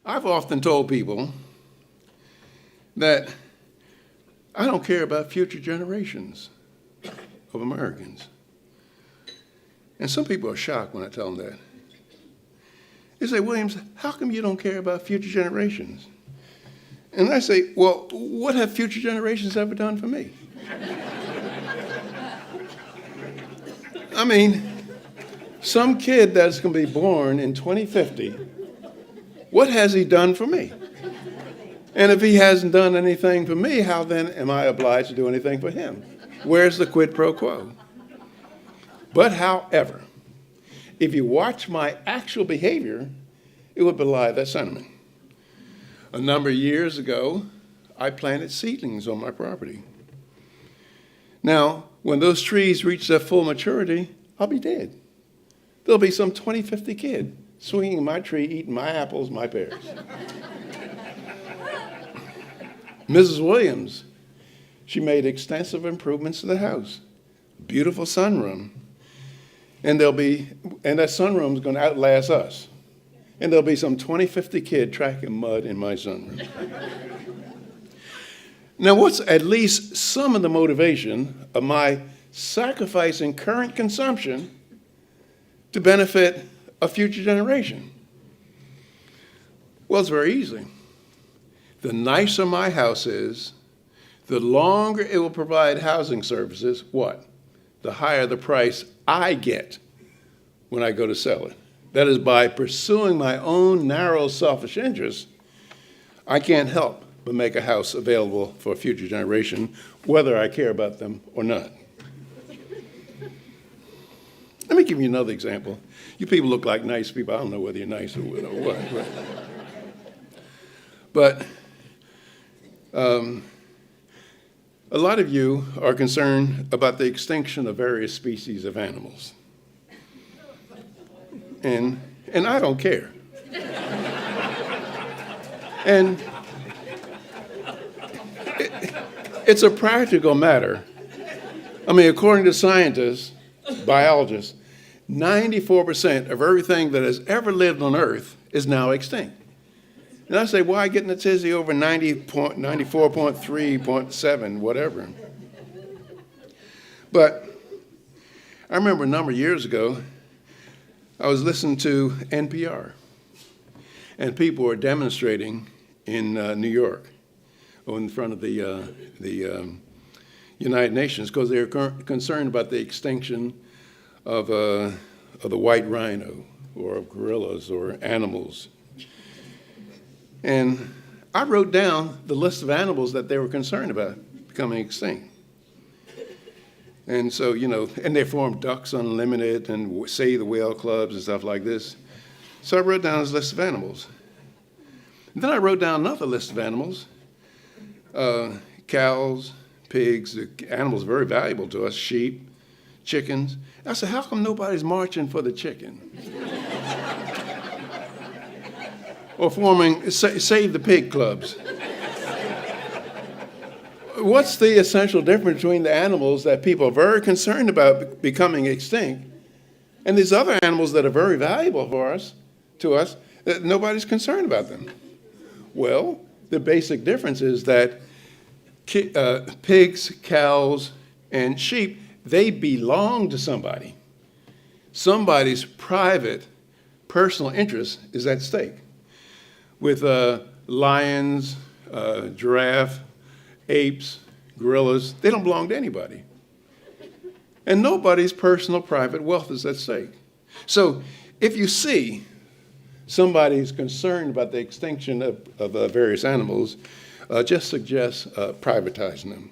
I've often told people that I don't care about future generations of Americans. And some people are shocked when I tell them that. They say, Williams, how come you don't care about future generations? And I say, well, what have future generations ever done for me? I mean, some kid that's going to be born in 2050, what has he done for me? And if he hasn't done anything for me, how then am I obliged to do anything for him? Where's the quid pro quo? But however, if you watch my actual behavior, it would belie that sentiment. A number of years ago, I planted seedlings on my property. Now, when those trees reach their full maturity, I'll be dead. There'll be some 20, 50 kid swinging my tree, eating my apples, my pears. Mrs. Williams, she made extensive improvements to the house. Beautiful sunroom. And that sunroom is going to outlast us. And there'll be some 20, 50 kid tracking mud in my sunroom. Now, what's at least some of the motivation of my sacrificing current consumption to benefit a future generation? Well, it's very easy. The nicer my house is, the longer it will provide housing services, what? The higher the price I get when I go to sell it. That is, by pursuing my own narrow selfish interests, I can't help but make a house available for a future generation, whether I care about them or not. Let me give you another example. You people look like nice people. I don't know whether you're nice or what. But a lot of you are concerned about the extinction of various species of animals. And I don't care. And it's a practical matter. I mean, according to scientists, biologists, 94% of everything that has ever lived on Earth is now extinct. And I say, why getting a tizzy over 94.3.7, whatever? But I remember a number of years ago, I was listening to NPR, and people were demonstrating in New York, in front of the United Nations, because they were concerned about the extinction of the white rhino, or of gorillas, or animals. And I wrote down the list of animals that they were concerned about becoming extinct. And so, and they formed Ducks Unlimited and Save the Whale clubs and stuff like this. So I wrote down this list of animals. And then I wrote down another list of animals, cows, pigs, animals very valuable to us, sheep, chickens. I said, how come nobody's marching for the chicken? Or forming Save the Pig clubs. What's the essential difference between the animals that people are very concerned about becoming extinct and these other animals that are very valuable to us, that nobody's concerned about them? Well, the basic difference is that pigs, cows, and sheep, they belong to somebody. Somebody's private, personal interest is at stake. With lions, giraffe, apes, gorillas, they don't belong to anybody. And nobody's personal private wealth is at stake. So if you see somebody who's concerned about the extinction of various animals, just suggest privatizing them.